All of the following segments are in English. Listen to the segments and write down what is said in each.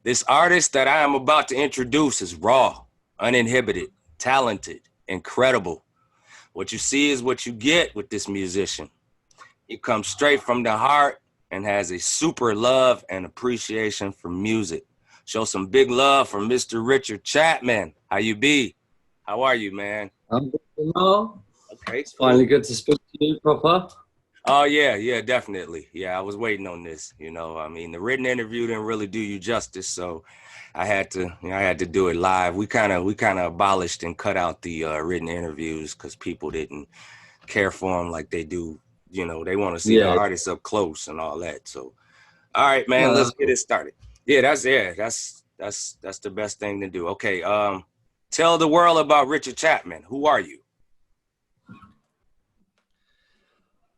This artist that I am about to introduce is raw, uninhibited, talented, incredible. What you see is what you get with this musician. He comes straight from the heart and has a super love and appreciation for music. Show some big love for Mr. Richard Chapman. How you be? How are you, man? I'm good now. Okay, It's cool. finally good to speak to you proper. Oh yeah, definitely. Yeah, I was waiting on this. I mean, the written interview didn't really do you justice, so I had to do it live. We kind of abolished and cut out the written interviews because people didn't care for them like they do. They want to see the Yeah, artists up close and all that. So, all right, man, no, let's that's get cool. it started. That's the best thing to do. Okay, tell the world about Richard Chapman. Who are you?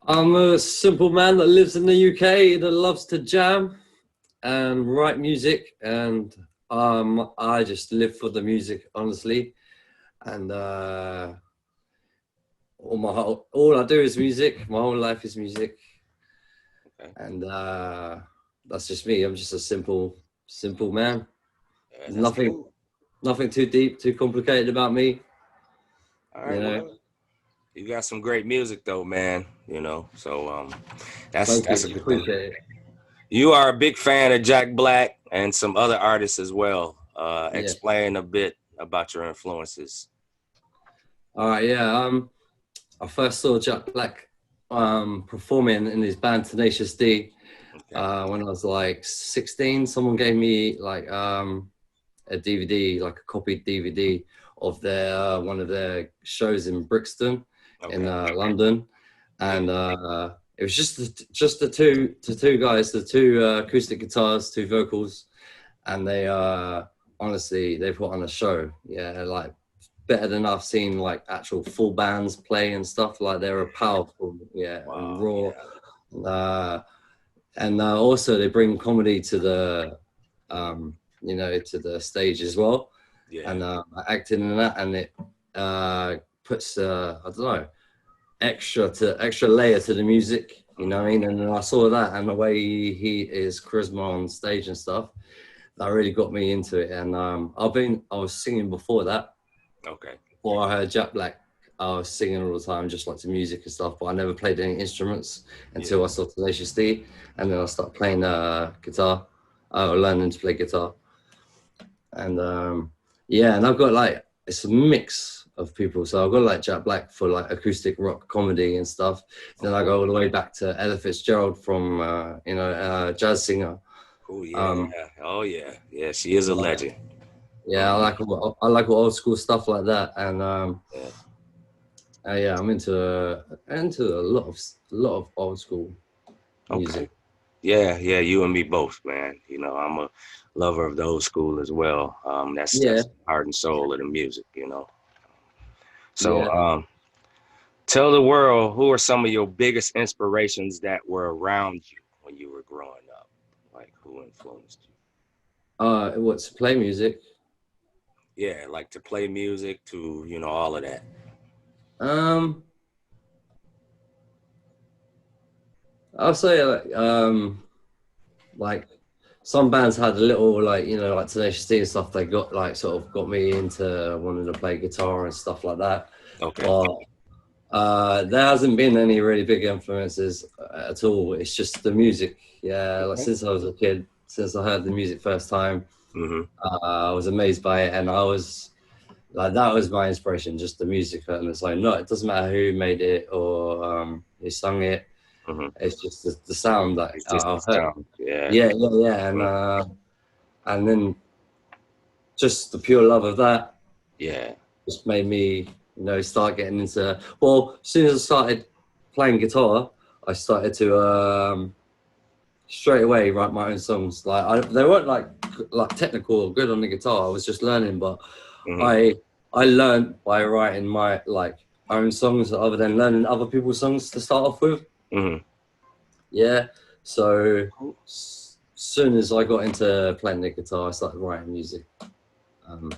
I'm a simple man that lives in the UK that loves to jam and write music, and I just live for the music, honestly. And all I do is music. My whole life is music, Okay, and that's just me. I'm just a simple man. yeah, There's that's nothing, cool. nothing too deep, too complicated about me. All You right, know. well, you got some great music though, man. So that's Thank that's you. a good thing. Appreciate it. You are a big fan of Jack Black and some other artists as well. Yeah. Explain a bit about your influences. All right. Yeah. I first saw Jack Black performing in his band Tenacious D Okay. when I was like 16. Someone gave me like a DVD, like a copied DVD of their one of their shows in Brixton in Okay. London, and Yeah. it was just the two guys, the two acoustic guitars, two vocals, and they honestly they put on a show. Yeah, like better than I've seen like actual full bands play and stuff. Like they were powerful, yeah, and Wow. raw. Yeah. Uh, and also they bring comedy to the, to the stage as well, Yeah. and acting in that, and it puts I don't know extra layer to the music. You know what I mean? And then I saw that and the way he is charisma on stage and stuff. That really got me into it, and I was singing before that. Okay. Before I heard Jack Black, I was singing all the time, just like to music and stuff. But I never played any instruments Yeah. until I saw Tenacious D, and then I started playing guitar, learning to play guitar, and yeah, and I've got like it's a mix of people. So I've got like Jack Black for like acoustic rock comedy and stuff. Then I Okay. go all the way back to Ella Fitzgerald from jazz singer. Oh yeah. Um, Oh yeah. Yeah. She is a legend. Yeah, Mhm. I like old school stuff like that, and Yeah. yeah, I'm into a lot of old school Okay. music. Yeah. Yeah. You and me both, man. I'm a lover of the old school as well. Yeah, That's the heart and soul of the music. So, yeah. tell the world who are some of your biggest inspirations that were around you when you were growing up? Like who influenced you? What's play music? Yeah, like to play music, to all of that. Um, I'll say like some bands had a little like like Tenacious D and stuff. They got like sort of got me into wanting to play guitar and stuff like that. Okay. But there hasn't been any really big influences at all. It's just the music. Yeah, like Okay. since I was a kid, since I heard the music first time, Mm-hmm. I was amazed by it, and I was like, that was my inspiration, just the music. And it's like, no, it doesn't matter who made it or who sung it. Mm-hmm. It's just the sound that It's just the I've heard. sound. Yeah. Yeah, yeah, yeah, Mm. and then just the pure love of that Yeah. just made me, start getting into. Well, as soon as I started playing guitar, I started to straight away write my own songs. Like they weren't like technical or good on the guitar. I was just learning, but Mm-hmm. I I learned by writing my like own songs other than learning other people's songs to start off with. Mm-hmm. Yeah. So soon as I got into playing the guitar, I started writing music, um,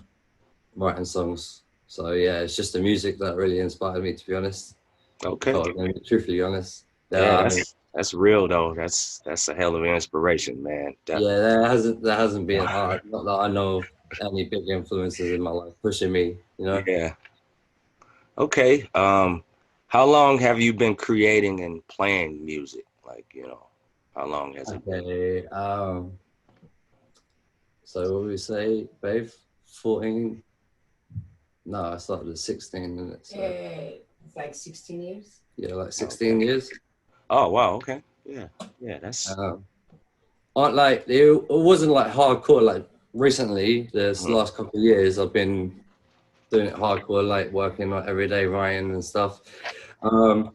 writing songs. So yeah, it's just the music that really inspired me, to be honest. If Okay. I was going to be truthfully honest. Yeah, Yeah, I mean, That's real though. That's a hell of an inspiration, man. Yeah, there hasn't been not that I know of any big influences in my life pushing me, you know. Yeah. Okay. How long have you been creating and playing music? Like, how long has it been? Okay. So what would we say, babe? 14? No, I started at 16 minutes. So. It's like 16 years. Yeah, like 16 years. Oh wow, okay. Yeah. Yeah, that's Like it wasn't like hardcore. Like recently, this last couple of years, I've been doing it hardcore, like working like every day writing and stuff. But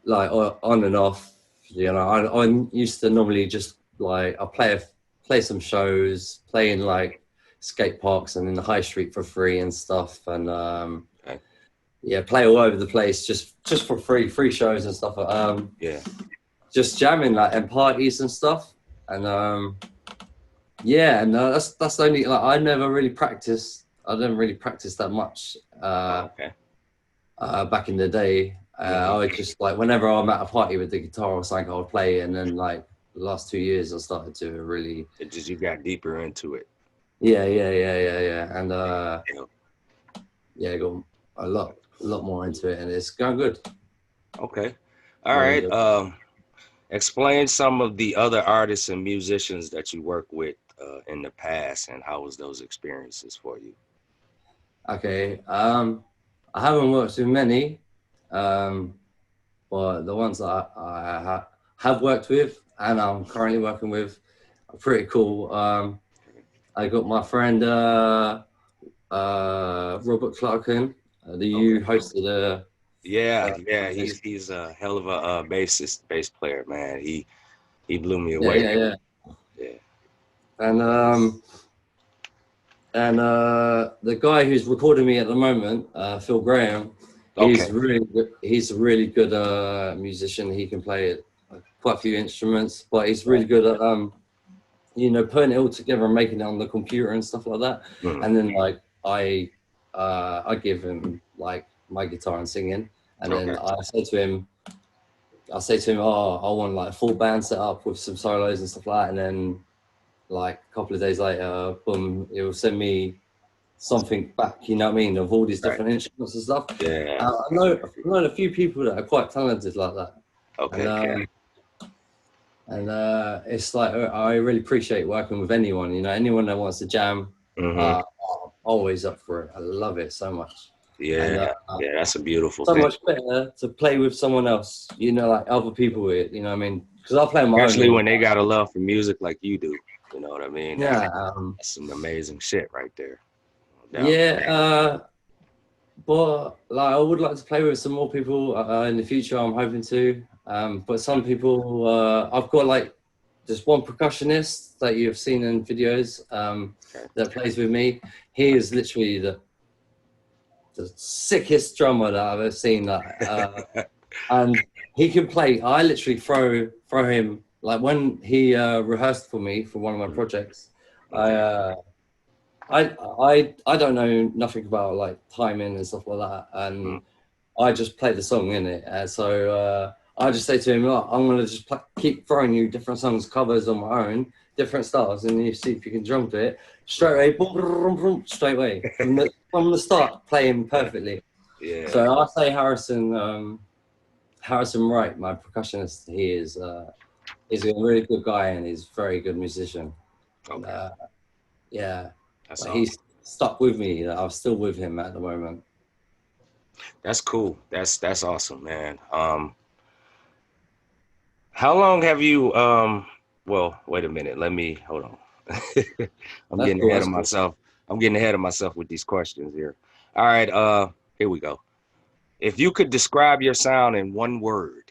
like on and off, I used to normally just like I play some shows, play in like skate parks and in the high street for free and stuff, and okay. yeah, play all over the place just for free shows and stuff. Yeah. Just jamming like in parties and stuff, and yeah, and that's only like I never really practiced. I didn't really practice that much Okay. back in the day. I would just like whenever I'm at a party with the guitar or something, I would play, and then like the last 2 years, I started to really. It just you got deeper into it. Yeah, and yeah, got a lot more into it, and it's going good. Okay. All right. Explain some of the other artists and musicians that you work with in the past, and how was those experiences for you? Okay. I haven't worked with many, but the ones that I have worked with and I'm currently working with are pretty cool. I got my friend Robert Clarkin, you hosted Yeah, he's a hell of a bass player, man. He blew me away. Yeah. And the guy who's recording me at the moment, Phil Graham, he's really good. He's a really good musician. He can play quite a few instruments, but he's really good at putting it all together and making it on the computer and stuff like that. And then like I give him like my guitar and singing, and then I say to him, oh, I want like a full band set up with some solos and stuff like that, and then like a couple of days later, boom, it will send me something back, you know what I mean, of all these different instruments and stuff. Yeah. I know a few people that are quite talented like that. Okay. And it's like I really appreciate working with anyone, anyone that wants to jam. I'm always up for it. I love it so much. Yeah, yeah, that's a beautiful thing. So thing. much better to play with someone else, like other people with, you know what I mean? Because I play my Especially own. when they got a love for music like you do, you know what I mean? Yeah. That's some amazing shit right there. Yeah, but like I would like to play with some more people in the future. I'm hoping to, but some people I've got like just one percussionist that you've seen in videos that plays with me. He is literally the sickest drummer that I've ever seen. And he can play. I literally throw him like when he rehearsed for me for one of my projects. I don't know nothing about like timing and stuff like that, and I just play the song in it. So I just say to him, look, I'm gonna just keep throwing you different songs, covers on my own, different styles, and you see if you can jump it straight away, boom, boom, boom, straight away from the start, playing perfectly. Yeah. So I say Harrison Wright, my percussionist. He's a really good guy and he's a very good musician. Okay. Yeah. That's awesome. He's stuck with me. I'm still with him at the moment. That's cool. That's awesome, man. How long have you well, wait a minute. Hold on. I'm getting ahead of myself. I'm getting ahead of myself with these questions here. All right, here we go. If you could describe your sound in one word,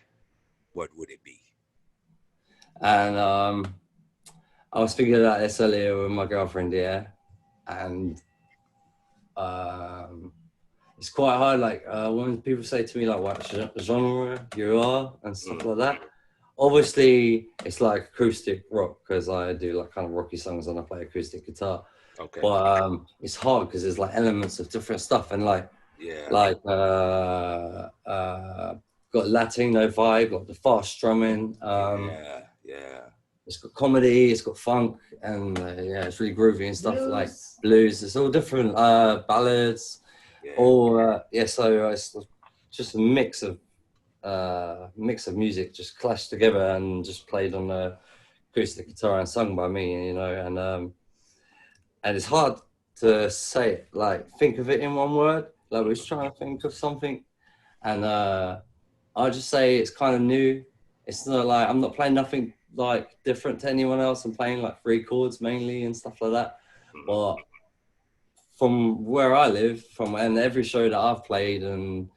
what would it be? And I was thinking about this earlier with my girlfriend, and it's quite hard, like when people say to me like what genre you are and stuff like that. Obviously it's like acoustic rock because I do like kind of rocky songs and I play acoustic guitar. Okay. But it's hard because there's like elements of different stuff and like got Latino vibe, like the fast drumming. Yeah. It's got comedy, it's got funk, and yeah, it's really groovy and stuff. Blues. Like blues. It's all different ballads. Or so it's just a mix of music just clashed together and just played on the acoustic guitar and sung by me, you know, and it's hard to say it, like think of it in one word. Like we was trying to think of something, and I'll just say it's kind of new. It's not like I'm not playing nothing like different to anyone else. I'm playing like 3 chords mainly and stuff like that. But from where I live, and every show that I've played and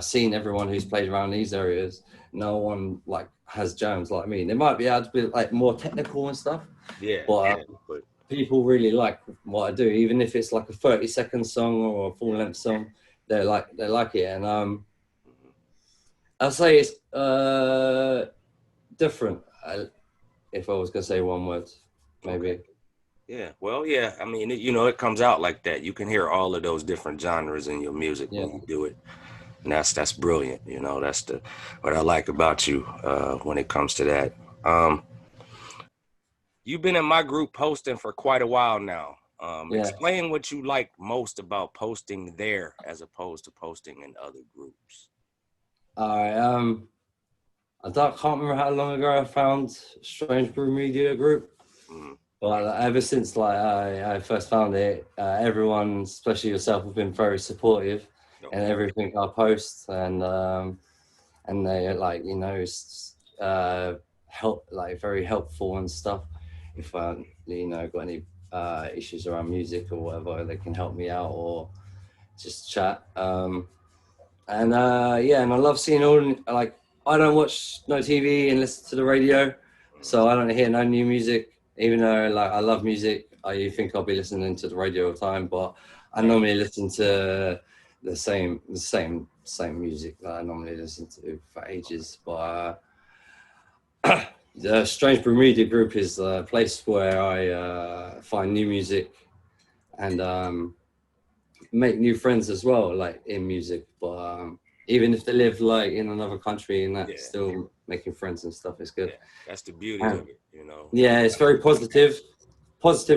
seen everyone who's played around these areas, no one like has jams like me. They might be able to be like more technical and stuff. But people really like what I do, even if it's like a 30-second song or a full-length song. They like it, and I'll say it's different. If I was gonna say one word, maybe. Okay. Yeah, well, yeah. I mean, you know, it comes out like that. You can hear all of those different genres in your music when you do it, and that's brilliant. You know, that's what I like about you when it comes to that. You've been in my group posting for quite a while now. Explain what you like most about posting there as opposed to posting in other groups. All right. Can't remember how long ago I found Strange Brew Media Group, but ever since like I first found it, everyone, especially yourself, have been very supportive in everything I post, and they like, you know, help, like very helpful and stuff. If I, you know, got any issues around music or whatever, they can help me out or just chat. And I love seeing all, like, I don't watch no TV and listen to the radio, so I don't hear no new music, even though like I love music. You think I'll be listening to the radio all the time, but I normally listen to the same music that I normally listen to for ages. But the Strange Brew Media Group is a place where I find new music and make new friends as well, like in music. But even if they live like in another country and that, still making friends and stuff is good. That's the beauty of it, you know. Yeah, it's very positive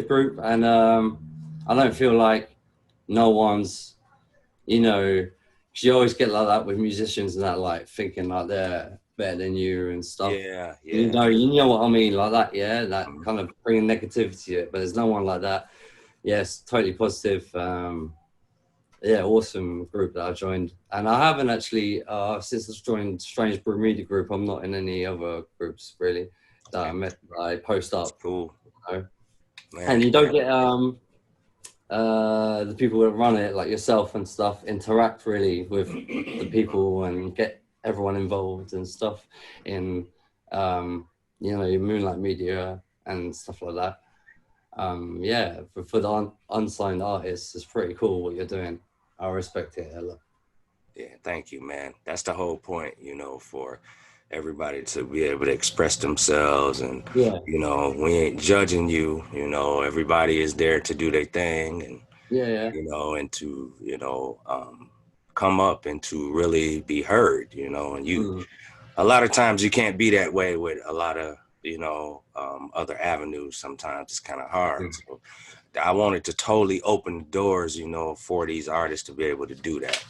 group, and I don't feel like no one's, you know, 'cause you always get like that with musicians and that, like thinking like they're better than you and stuff. You know what I mean, like that. Yeah, that kind of bringing negativity to it, but there's no one like that. Yes, totally positive. Awesome group that I joined, and I haven't actually since I joined Strange Brew Media Group. I'm not in any other groups really that I post up. That's cool. You know? And you don't get the people that run it, like yourself and stuff, interact really with the people and get everyone involved and stuff in you know, your Moonlight Media and stuff like that. For the unsigned artists, it's pretty cool what you're doing. I respect it a lot. Yeah, thank you, man. That's the whole point, you know, for everybody to be able to express themselves, and you know, we ain't judging you. You know, everybody is there to do their thing, and you know, and to, you know, come up and to really be heard. You know, and you a lot of times you can't be that way with a lot of, you know, other avenues. Sometimes it's kind of hard. So I wanted to totally open the doors, you know, for these artists to be able to do that.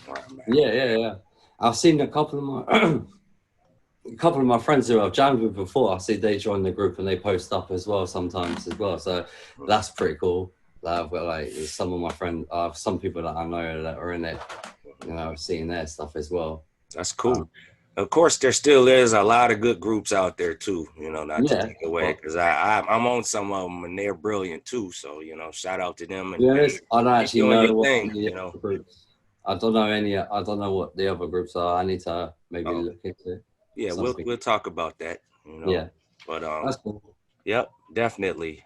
Yeah. I've seen a couple of my friends who I've jammed with before. I see they join the group and they post up as well sometimes as well. So that's pretty cool. I've got like some of my friends, some people that I know that are in it, you know, seeing their stuff as well. That's cool. Of course, there still is a lot of good groups out there too, you know, not to take away, because I'm on some of them and they're brilliant too. So, you know, shout out to them. And I don't actually know what you know, groups. I don't know what the other groups are. I need to maybe look into it. Yeah, we'll talk about that, you know. Yeah. But that's cool. Yep, definitely.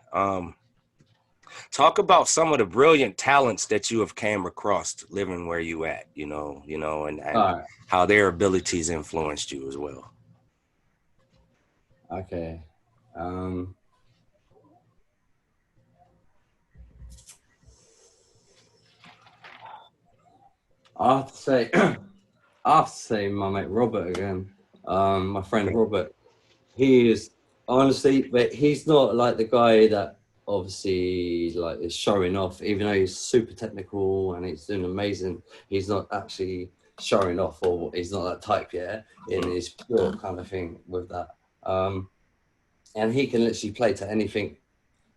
Talk about some of the brilliant talents that you have came across living where you at, you know, and how their abilities influenced you as well. Okay. I have to say, I have to say my mate Robert again. My friend Robert. He is honestly, but he's not like the guy that obviously like is showing off, even though he's super technical and he's doing amazing. He's not actually showing off, or he's not that type yet. In his pure kind of thing with that. And he can literally play to anything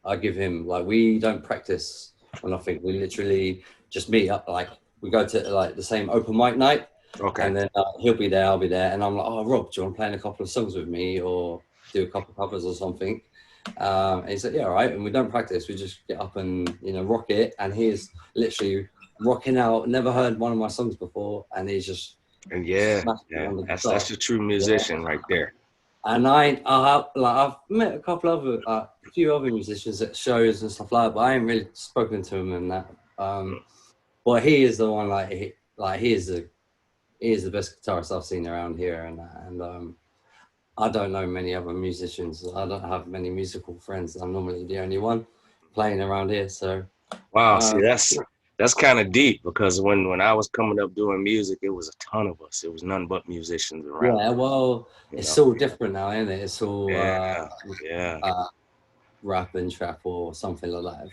I give him. Like we don't practice or nothing. We literally just meet up. Like we go to like the same open mic night. Okay. And then he'll be there, I'll be there, and I'm like, oh, Rob, do you want to play in a couple of songs with me or do a couple of covers or something? And he's like, yeah, all right. And we don't practice, we just get up and, you know, rock it. And he's literally rocking out, never heard one of my songs before, and he's just And that's a true musician right there. And I've met a few other musicians at shows and stuff like that, but I ain't really spoken to him and that. But he is the one, he is the best guitarist I've seen around here, and I don't know many other musicians. I don't have many musical friends. I'm normally the only one playing around here. So wow, see, that's kind of deep, because when I was coming up doing music, it was a ton of us. It was none but musicians around. Yeah, well, it's all different now, isn't it? It's all rap and trap or something like that.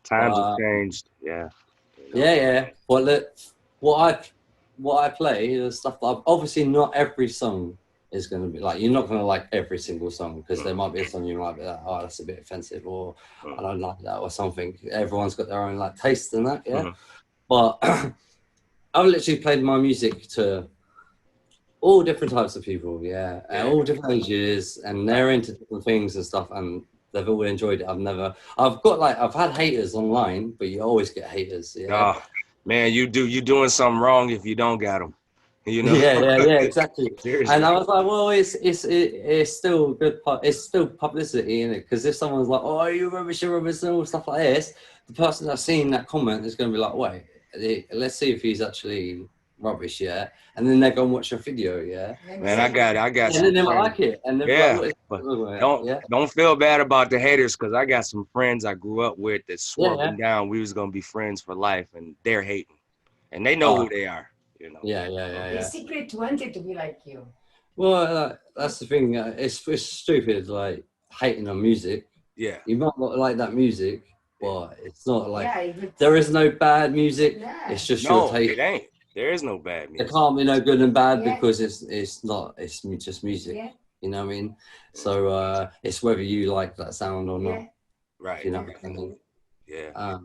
Times have changed. Yeah. Yeah. Well, look, what I play is stuff that obviously not every song is going to be like, you're not going to like every single song, because there might be a song you might be like, oh, that's a bit offensive, or I don't like that, or something. Everyone's got their own like taste in that, yeah. But I've literally played my music to all different types of people, and all different ages, and they're into different things and stuff, and they've all enjoyed it. I've had haters online, but you always get haters. Yeah. Oh, man, you doing something wrong if you don't got them. You know. Yeah, exactly. Seriously. And I was like, well, it's still good. It's still publicity, innit? Because if someone's like, oh, you rubbish, and all stuff like this, the person that's seen that comment is going to be like, wait, let's see if he's actually rubbish, yeah. And then they go and watch a video, yeah. Man, I got. And then they might like it, and they're like, don't feel bad about the haters, because I got some friends I grew up with that swore me down. We was gonna be friends for life, and they're hating, and they know who they are. You know. Yeah. The secret wanted to be like you. Well, that's the thing. It's stupid, like hating on music. Yeah. You might not like that music, but it's not like there is no bad music. Yeah. It's just your taste. It ain't. There is no bad music. There can't be no good and bad, because it's just music. Yeah. You know what I mean? So it's whether you like that sound or not. Right. You know what I mean? Yeah.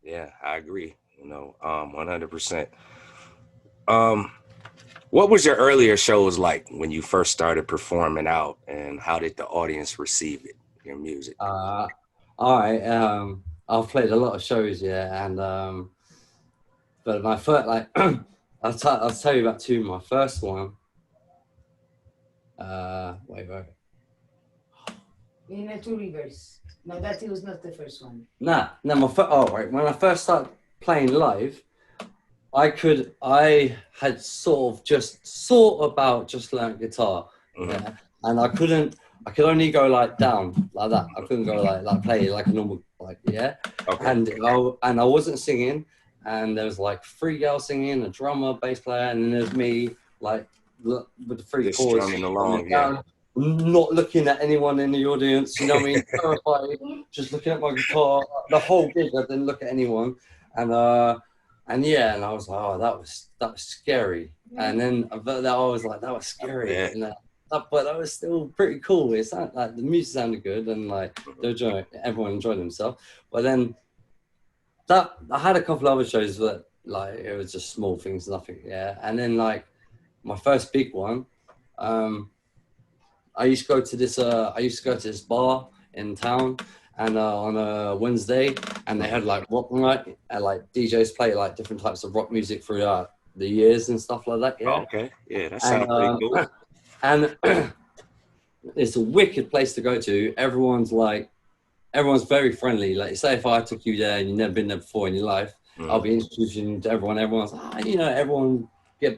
Yeah, I agree. 100%. What was your earlier shows like when you first started performing out, and how did the audience receive it, your music? All right. I've played a lot of shows, and but my first, like, I'll tell you about two. My first one. Wait. In Two Rivers. No, that was not the first one. Nah. Right. When I first started playing live, I had sort of just learned guitar, and I could only go like down like that. I couldn't go like play like a normal Okay. And I wasn't singing, and there was like 3 girls singing, a drummer, bass player, and then there's me like with the 3 chords strumming along, not looking at anyone in the audience. You know what I mean? Terrified, just looking at my guitar. The whole gig, I didn't look at anyone, and I was like, oh, that was scary. And then I was like, that was scary. But that was still pretty cool. It sounded like the music sounded good, and like everyone enjoyed themselves. But then I had a couple other shows that like it was just small things, nothing. Yeah. And then like my first big one, I used to go to this bar in town, and on a Wednesday, and they had like rock night, and like DJs play like different types of rock music throughout the years and stuff like that. Yeah. Oh, okay. Yeah, that sounds pretty cool. And it's a wicked place to go to. Everyone's very friendly. Like, say if I took you there and you've never been there before in your life, I'll be introducing you to everyone. Everyone's everyone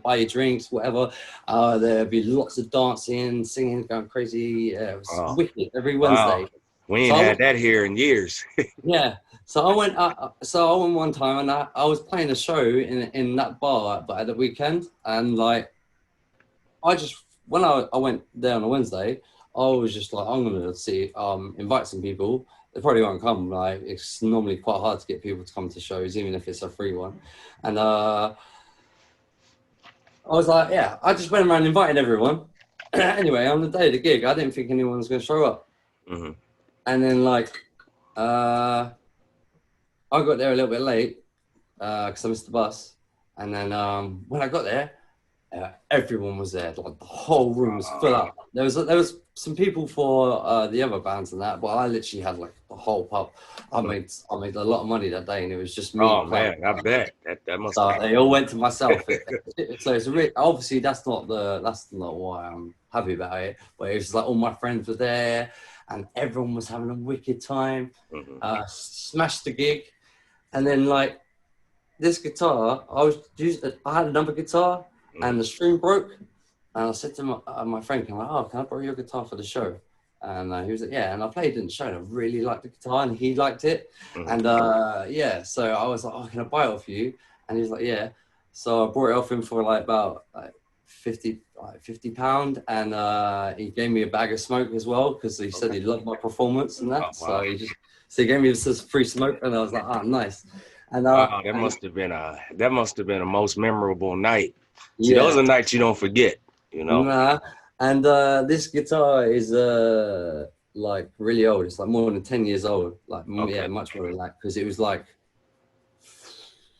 buy your drinks, whatever. There'll be lots of dancing, singing, going crazy. It was wicked every Wednesday. Wow. We ain't had that here in years. Yeah. So I went. So I went one time, and I was playing a show in that bar, but at the weekend, and like I just when I went there on a Wednesday, I was just like, I'm gonna see invite some people. They probably won't come. Like it's normally quite hard to get people to come to shows, even if it's a free one. And I was like, yeah, I just went around inviting everyone. Anyway, on the day of the gig, I didn't think anyone was gonna show up. Mm-hmm. And then like I got there a little bit late because I missed the bus. And then when I got there, everyone was there. Like the whole room was full up. There was some people for the other bands and that, but I literally had like the whole pub. I made a lot of money that day, and it was just me. Oh man, I bet that must. So they all went to myself. So it's obviously that's not why I'm happy about it. But it was like all my friends were there, and everyone was having a wicked time. Mm-hmm. Smashed the gig, and then like this guitar, I had another guitar. And the string broke, and I said to my friend, I'm like, oh, can I borrow your guitar for the show? And he was like, yeah. And I played in the show, and I really liked the guitar, and he liked it. Mm-hmm. And yeah, so I was like, oh, can I buy it off you? And he was like, yeah. So I bought it off him for like about £50, and he gave me a bag of smoke as well because he said he loved my performance and that. Oh, wow. So he gave me this free smoke, and I was like, oh, nice. And that must have been a most memorable night. See, those are nights you don't forget, you know. Nah. And this guitar is like really old. It's like more than 10 years old. Like yeah, much more than that, because it was like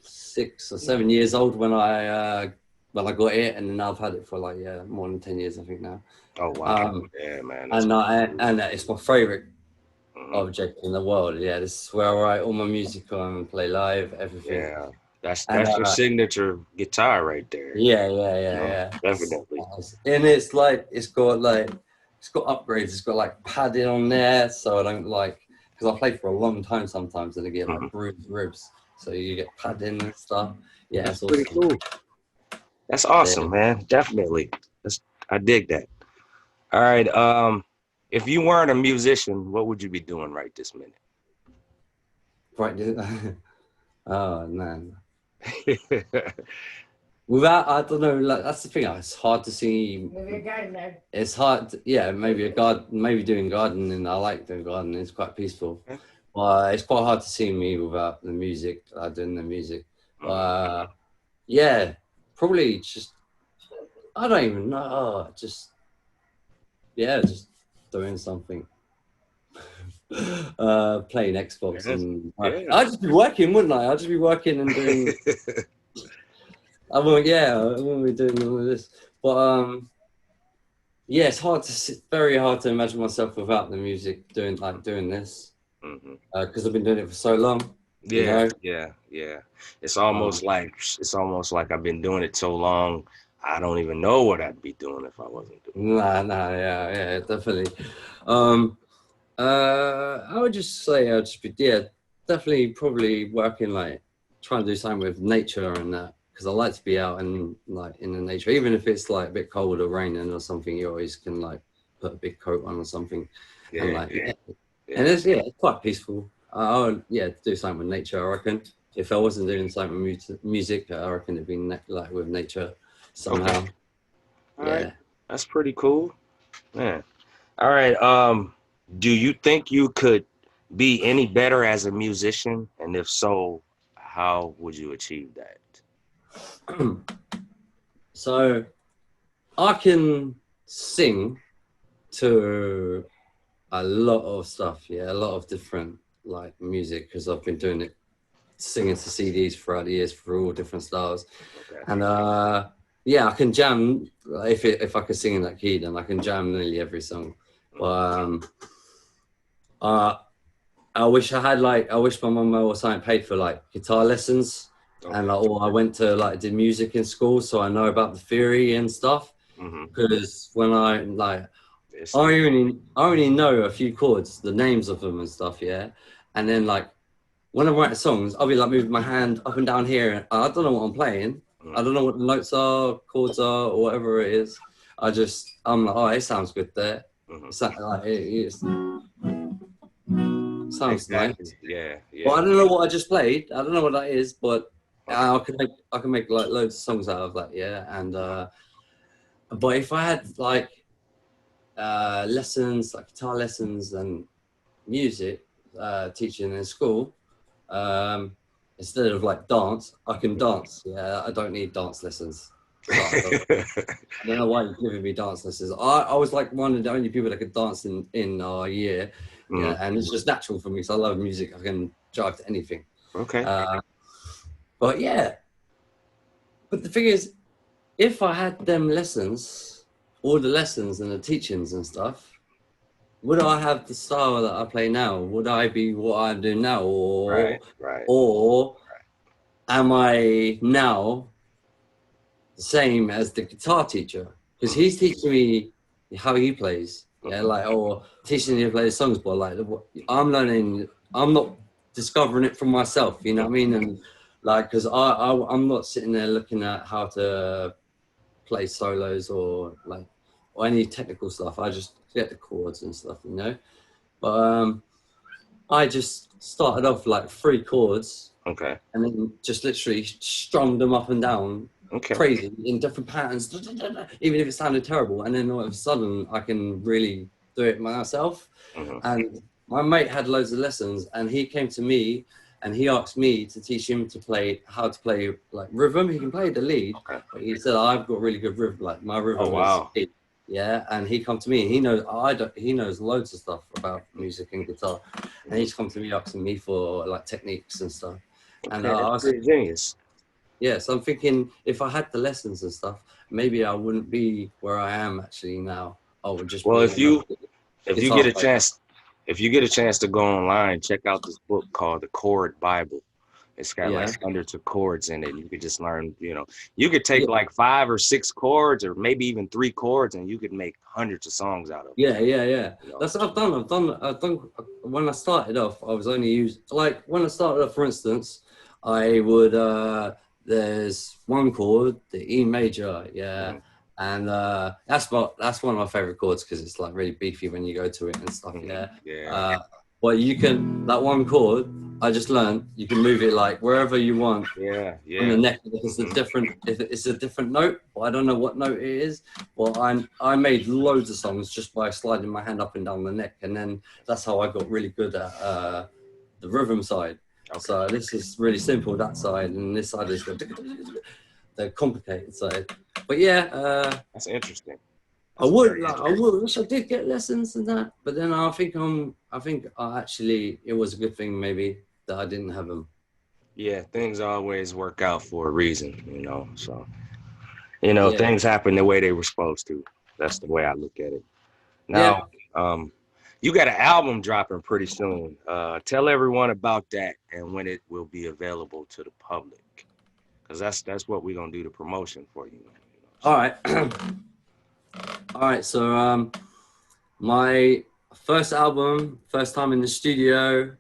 6 or 7 years old when I got it, and then I've had it for like more than 10 years, I think now. Oh wow! Yeah, man. And it's my favorite object in the world. Yeah, this is where I write all my music on and play live, everything. Yeah. That's your signature guitar right there. Yeah. Definitely. And it's got upgrades. It's got like padding on there, so I don't because I play for a long time sometimes, and I get like bruised ribs. So you get padding and stuff. Yeah, that's pretty cool. That's awesome, man. Definitely. I dig that. All right. If you weren't a musician, what would you be doing right this minute? Right. Oh man. Without, I don't know, like that's the thing. It's hard to see. Maybe a gardener. It's hard, maybe doing gardening. I like doing gardening. It's quite peaceful. But it's quite hard to see me without the music. Doing the music. Yeah, probably just. I don't even know. Just doing something. Playing Xbox and I'd just be working, wouldn't I? I'd just be working and doing. I wouldn't be doing all of this, but yeah, it's very hard to imagine myself without the music doing this, because I've been doing it for so long. Yeah. It's almost like I've been doing it so long, I don't even know what I'd be doing if I wasn't doing it. Yeah, definitely. I would just say I'd just be definitely probably working trying to do something with nature and that, because I like to be out and in the nature, even if it's a bit cold or raining or something. You always can put a big coat on or something, and it's quite peaceful. I would do something with nature. I reckon if I wasn't doing something with music, I reckon it'd be with nature somehow. Okay. All right. That's pretty cool, man. All right. Do you think you could be any better as a musician? And if so, how would you achieve that? So I can sing to a lot of stuff, a lot of different music, because I've been doing it, singing to CDs throughout the years for all different styles. And I can jam. If I could sing in that key, then I can jam nearly every song. But I wish I wish my mum or something paid for guitar lessons, and or I went to did music in school, so I know about the theory and stuff. Because when I only know a few chords, the names of them and stuff, and then when I write songs, I'll be moving my hand up and down here, and I don't know what I'm playing. I don't know what the notes are, chords are, or whatever it is. I'm like, oh, it sounds good there. So Sounds nice. Yeah, yeah. Well, I don't know what I just played. I don't know what that is, but I can make like loads of songs out of that. Yeah, and but if I had like lessons, like guitar lessons and music teaching in school, instead of like dance, I can dance. Yeah, I don't need dance lessons. So I don't know why you're giving me dance lessons. I was like one of the only people that could dance in our year. Yeah, and it's just natural for me. So I love music. I can jive to anything. Okay. But yeah, but the thing is, if I had them lessons, all the lessons and the teachings and stuff, would I have the style that I play now? Would I be what I'm doing now, or am I now the same as the guitar teacher? Because he's teaching me how he plays, yeah, like, or teaching me to play the songs, but like I'm learning, I'm not discovering it for myself, you know what I mean? And like, because I'm not sitting there looking at how to play solos or like or any technical stuff. I just get the chords and stuff, you know. But I just started off like 3 chords, Okay. and then just literally strummed them up and down, crazy in different patterns, even if it sounded terrible. And then all of a sudden, I can really do it myself. And my mate had loads of lessons, and he came to me and he asked me to teach him to play how to play like rhythm. He can play the lead, but he said I've got really good rhythm. Like my rhythm is big. Yeah, and he come to me and he knows loads of stuff about music and guitar, and he's come to me asking me for like techniques and stuff. And I was genius. Yeah, so I'm thinking if I had the lessons and stuff, maybe I wouldn't be where I am actually now. I would just if you get a chance, if you get a chance to go online, check out this book called The Chord Bible. It's got like hundreds of chords in it. You could just learn, you know, you could take like 5 or 6 chords or maybe even 3 chords and you could make hundreds of songs out of it. Yeah. You know? That's what I've done. When I started off, I was only like when I started off, for instance, I would, there's one chord, the E major. Yeah. And that's one of my favorite chords because it's like really beefy when you go to it and stuff. Yeah. Well, you can, that one chord, I just learned, you can move it like wherever you want. Yeah. On the neck. It's a different note, but I don't know what note it is. Well, I made loads of songs just by sliding my hand up and down the neck. And then that's how I got really good at the rhythm side. So this is really simple, that side, and this side is the complicated side. But yeah, that's interesting. I wish I did get lessons and that, but then I think actually it was a good thing maybe that I didn't have them. Yeah, things always work out for a reason, you know. So, you know, things happen the way they were supposed to. That's the way I look at it. Now, you got an album dropping pretty soon. Tell everyone about that and when it will be available to the public, because that's what we're gonna do the promotion for you. So. All right. So my first album, first time in the studio,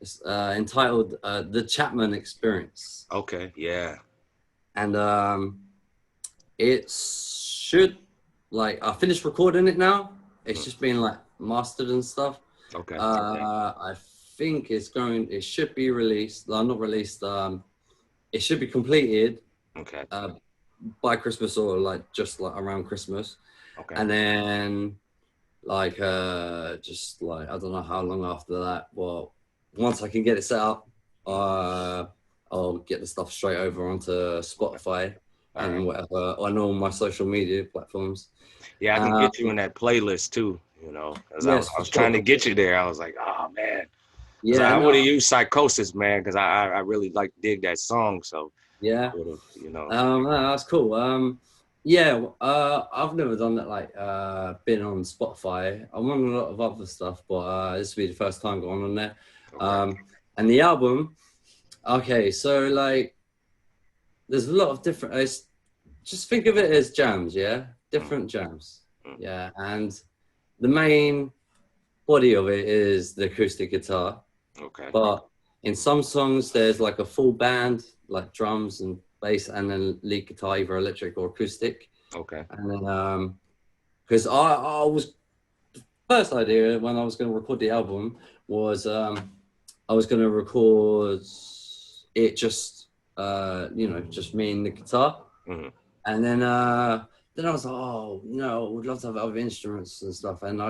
it's entitled The Chapman Experience. Okay. Yeah. And it should, like, I finished recording it now. It's just been like mastered and stuff. Okay. I think it should be released. Not released. It should be completed. Okay. By Christmas or like just like around Christmas. Okay. And then like just like I don't know how long after that. Well, once I can get it set up, I'll get the stuff straight over onto Spotify and whatever on all my social media platforms. Yeah, I can get you in that playlist too, you know, because I was trying to get you there. I was like, oh man. Yeah, I would have used Psychosis, man, because I really dig that song. So yeah, you know. That's cool. I've never done that. Like, been on Spotify. I'm on a lot of other stuff, but this will be the first time going on there. Okay. And the album. Okay, so like, there's a lot of different. Just think of it as jams, yeah, different jams, yeah, and the main body of it is the acoustic guitar. Okay. But in some songs, there's like a full band, like drums and bass, and then lead guitar, either electric or acoustic. Okay. And then, because I was first idea when I was going to record the album was I was going to record it just you know, just me and the guitar, and then I was like, oh no, I would love to have other instruments and stuff, and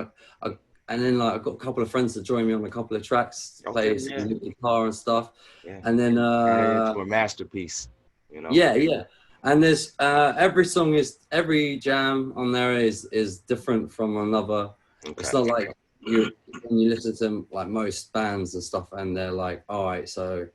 and then like I got a couple of friends to join me on a couple of tracks, play some guitar and stuff, and then into a masterpiece, you know. Yeah. And there's every jam on there is different from another. Okay. It's not like when you listen to like most bands and stuff, and they're like, all right, so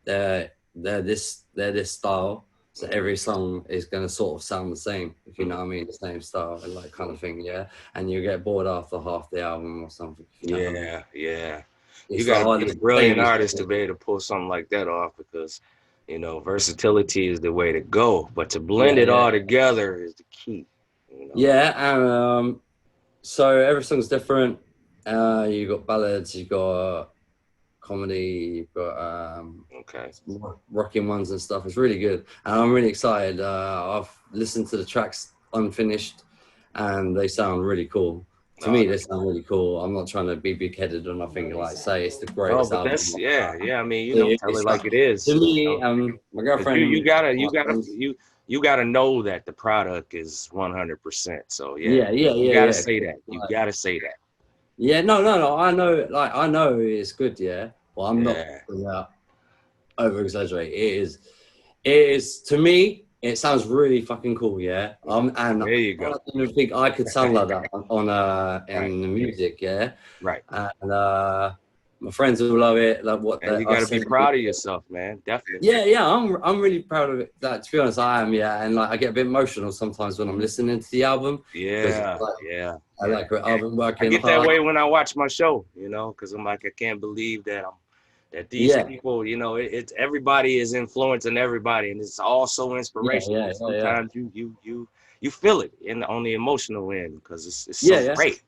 they're this style, so every song is gonna sort of sound the same, if you know what I mean, the same style and like kind of thing, yeah. And you get bored after half the album or something. You know what I mean? You gotta be a brilliant artist to be able to pull something like that off, because you know, versatility is the way to go, but to blend it all together is the key. You know? Yeah, and so every song's different. You got ballads, you got comedy, you've got rocking ones and stuff. It's really good, and I'm really excited. I've listened to the tracks unfinished, and they sound really cool. To me, they sound really cool. I'm not trying to be big-headed or nothing, like say it's the greatest album. That's, I mean, you know, tell it like it is. To me, my girlfriend. You gotta know that the product is 100%. So you gotta say that. You gotta say that. Yeah, no. I know it's good. Yeah, well, I'm not over exaggerate. It is to me. It sounds really fucking cool, yeah. And there you go. I didn't think I could sound like that on in the music, yeah. Right. And my friends will love it. Like and you gotta be proud of yourself, man. Definitely. Yeah. I'm really proud of it. Like, to be honest, I am, yeah. And like I get a bit emotional sometimes when I'm listening to the album. Yeah. I like it. I've been working. I get that way when I watch my show, you know, because I'm like, I can't believe that these people, you know, it's everybody is influencing everybody, and it's all so inspirational. Sometimes you feel it on the emotional end, because it's so great,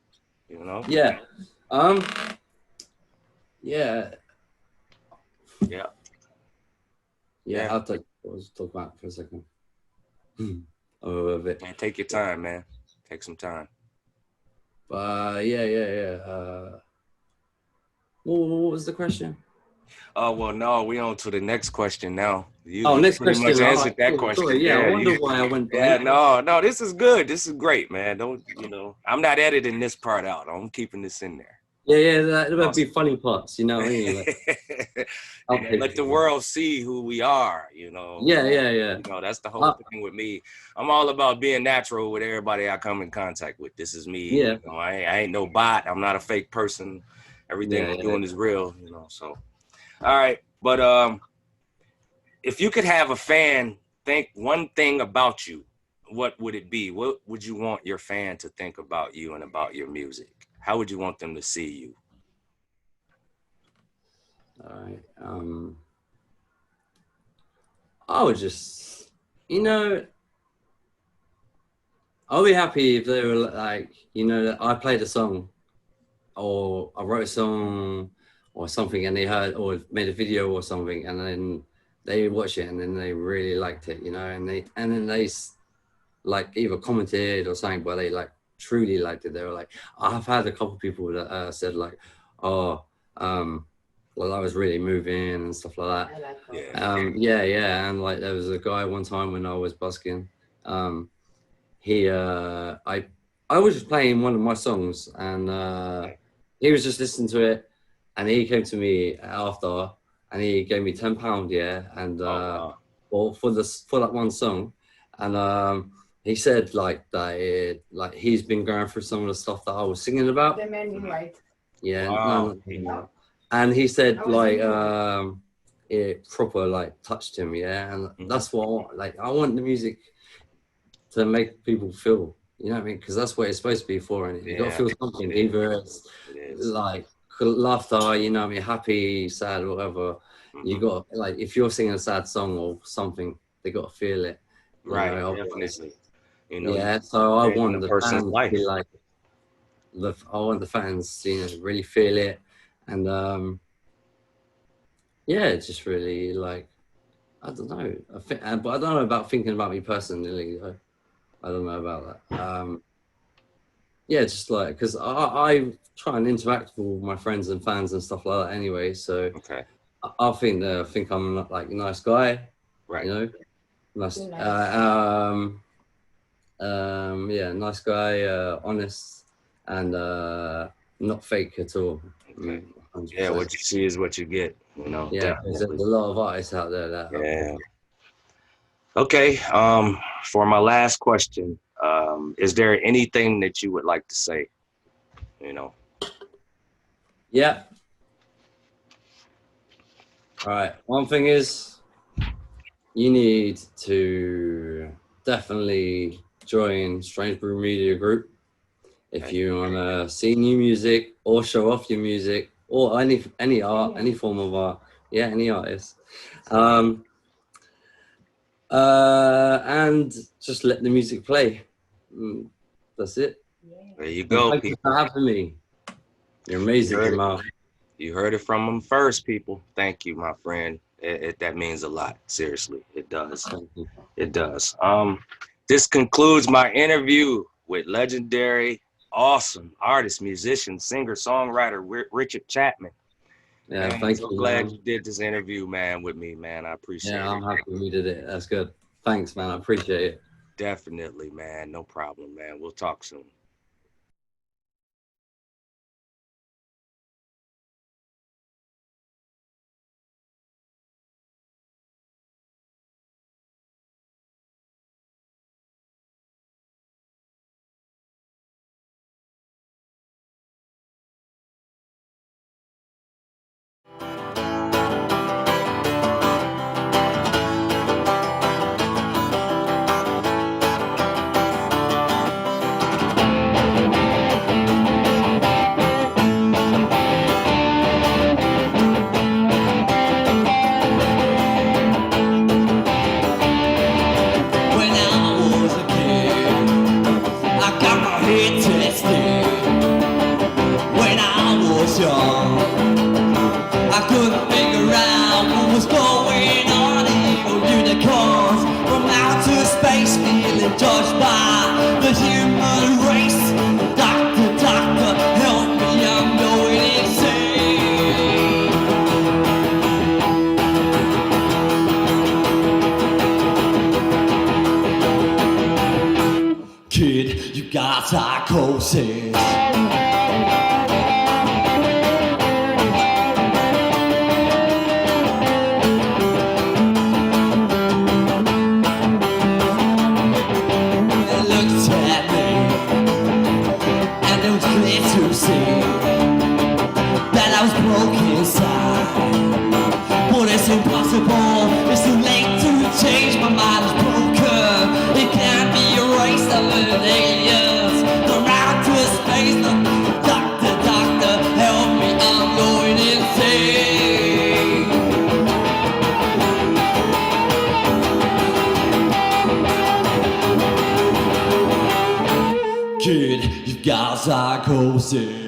you know. Yeah. I'll talk about it for a second. And take your time, man. Take some time. What was the question? Oh, well, no, we on to the next question now. Next question. Much answered that question. Sorry, I wonder why I went blank. No, this is good. This is great, man. I'm not editing this part out. I'm keeping this in there. That would be funny parts, you know what I mean? Like, let the world see who we are, you know. Yeah. You know, that's the whole thing with me. I'm all about being natural with everybody I come in contact with. This is me. Yeah. You know, I ain't no bot. I'm not a fake person. Everything I'm doing is real, you know, so. All right, but if you could have a fan think one thing about you, what would it be? What would you want your fan to think about you and about your music? How would you want them to see you? All right. I would just, you know, I'll be happy if they were like, you know, I played a song or I wrote a song or something, and they heard or made a video or something, and then they watch it and then they really liked it, you know, and then they like either commented or something, but they like truly liked it. They were like, I've had a couple of people that said like, well, that was really moving and stuff like that. I like that. And like there was a guy one time when I was busking, I was just playing one of my songs, and he was just listening to it, and he came to me after, and he gave me £10, and for that one song, and he said like that, like he's been going through some of the stuff that I was singing about. The man in white. Yeah, no. And he said like it proper like touched him, and that's what like I want the music to make people feel. You know what I mean? Because that's what it's supposed to be for, and you got to feel something. Either it's like laughter, you know what I mean, happy, sad, whatever. You got like if you're singing a sad song or something, they got to feel it. Right, definitely. You know, so I want the fans to be like, I want the fans to, you know, really feel it, and just really like, I don't know, but I don't know about thinking about me personally. I don't know about that. yeah, just like, because I try and interact with my friends and fans and stuff like that anyway. So Okay. I think I'm like a nice guy, Right. you know, nice. Too nice. Yeah, nice guy, honest, and not fake at all. Okay. 100%. Yeah, what you see is what you get, you know. Yeah, there's a Definitely. lot of artists out there that help Yeah. people. Okay. For my last question, is there anything that you would like to say? You know. Yeah. All right. One thing is, you need to definitely join Strange Brew Media Group if you want to see new music or show off your music or any art, any form of art. Yeah, any artist. And just let the music play. That's it. There you go, Thank you people. for having me. You're amazing, Jamal. You heard it from them first, people. Thank you, my friend. That means a lot. Seriously, it does. Thank you. It does. This concludes my interview with legendary, awesome artist, musician, singer, songwriter Richard Chapman. Yeah, Man, thank so you, glad man. you did this interview, man, with me, man. I appreciate it. Yeah, I'm happy we did it. That's good. Thanks, man. I appreciate it. Definitely, man. No problem, man. We'll talk soon. When I was a kid, I got my head tested. When I was young, I couldn't figure out what was going on. Evil unicorns from outer space, feeling judged by the human race. Doctor, doctor, help me, I'm going insane. Kid, you got psychosis. They looked at me, and it was clear to see that I was broken inside. But it's impossible, it's too late to change. My mind is broken, it can't be erased. I'm an aliens from outer space. Doctor, doctor, help me, I'm going insane. Kid, you've got psychosis.